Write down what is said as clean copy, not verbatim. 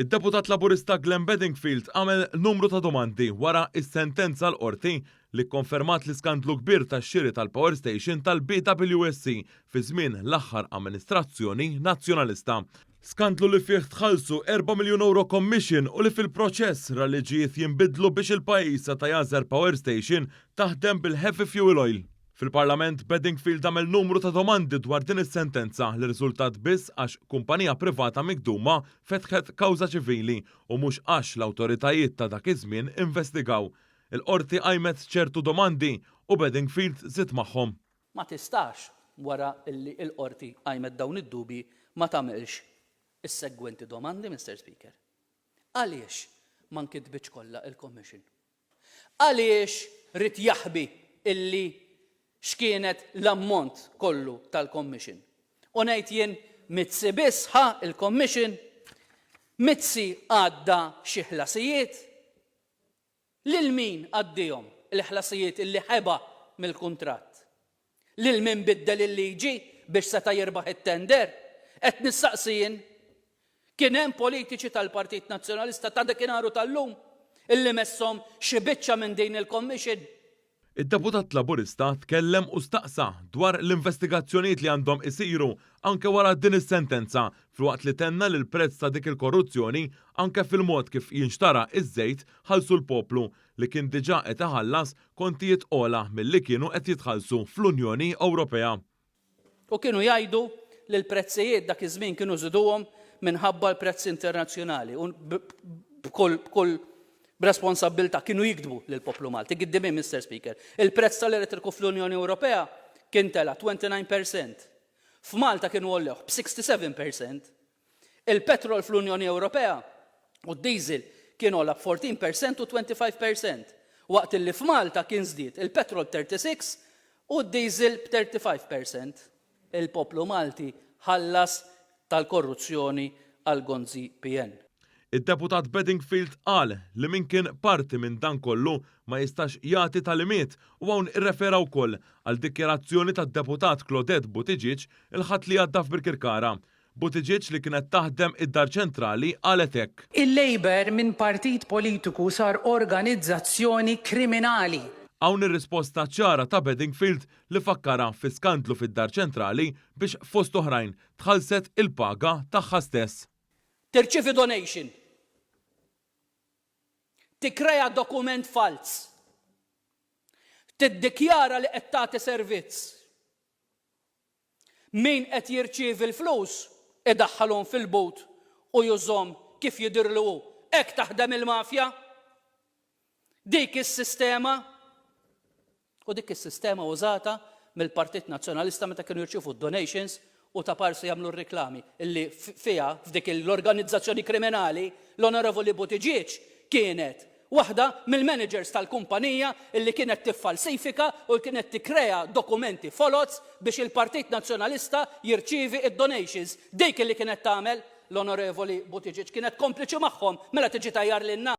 Id-deputat Laburista Glenn Bedingfield għamel numru ta' domandi wara is-sentenza l-qorti li kkonfermat l-iskandlu kbir tax-xiri tal-Power Station tal-BWSC fi żmien l-aħħar amministrazzjoni nazzjonalista. Skandlu li fih tħallsu 4 miljun euro commission u li fil-proċess ra liġijiet jinbidlu biex il-pajjiż ta' jażer Power Station taħdem bil-heavy fuel oil. Fil-Parlament, Bedingfield għamel numru ta' domandi dwar din is-sentenza li riżultat biss għax kumpanija privata mikduma fetħet kawża ċivili u mhux għax l-awtoritajiet ta' dak iż-żmien investigaw. Il-qorti qajmet ċertu domandi u Bedingfield żied magħhom. Ma tistax wara li l-qorti qajmet dawn id-dubi ma tagħmilx is-segwenti domandi, Mr. Speaker. Għaliex ma nkitbitx kollha il-Commission? Għaliex rid jaħbi illi x'kienet l-ammont kollu tal-Commission? U ngħid jien mitzi biss il-Commission, mitzi għadda xi ħlasijiet, lil min għaddihom il-ħlasijiet illi ħeba mill-kuntratt? Lil min biddel il-liġi biex seta' jirbaħ it-tender? Qed nistaqsi jien, kien hemm politiċi tal-Partit Nazzjonalista ta' dakinhar tal-lum illi messhom xi biċċa minn din il-Commission? Id-deputat Laburista tkellem u staqsa dwar l-investigazzjonijiet li għandhom isiru anke wara din is-sentenza filwaqt li tenna li l-prezz ta' dik il-korruzzjoni anke fil-mod kif jinxtara iż-żejt ħallsu l-poplu li kien diġà qed iħallas kontijiet ogħla milli kienu qed jitħallsu fl-Unjoni Ewropea. U kienu jgħidu li l-prezzijiet dak iż-żmien kienu żiduhom minħabba l-prezz internazzjonali u b'kull b'responsabilta kienu jikdbu lill-poplu Malti. Giddimi, Mr. Speaker. Il-prezz tal-elettriku fl-Unjoni Ewropea kien tela 29%. F'Malta kienu għollew b'67%. Il-petrol fl-Unjoni Ewropea u d-diesel kienu għolla b'14% u 25%. Waqt li f'Malta kien żdied il-petrol 36% u d-diesel b'35%. Il-poplu Malti ħallas tal-korruzzjoni għal Gonzi PN. Id-deputat Bedingfield qal li min kien parti minn dan kollu ma jistax jagħti talimiet u hawn irrefera wkoll għal dikjerazzjoni tad-deputat Claudette Buttigieg il-ħadd li għadda f'Birkirkara. Buttigieg li kienet taħdem id-Dar Ċentrali qalet hekk. Il-Labor minn partit politiku sar organizzazzjoni kriminali. Hawn ir-risposta ċara ta' Bedingfield li fakkara fi skandlu fid-Dar Ċentrali biex fost oħrajn tħallset il-paga tagħha stess. Tirċievi donation. Tikkrea dokument fals. Tiddikjara li qed tagħti servizz. Min qed jirċievi l-flus idaħħalhom fil-but u jużhom kif jidirlu hu. Hekk taħdem il-mafja? Dik is-sistema u dik is-sistema użata mill-Partit Nazzjonalista meta kienu jirċievu donations u ta' parsi jagħmlu r-reklami illi fiha f'dik l-organizzazzjoni kriminali l-Onorevoli Buttigieg kienet waħda mill-managers tal-kumpanija illi kienet tiffalsifika u kienet tikkrea dokumenti folots biex il-Partit Nazzjonalista jirċievi id-donations. Dik illi kienet tagħmel l-Onorevoli Buttigieg kienet kompliċi magħhom mela tiġi tajjar lin-nas.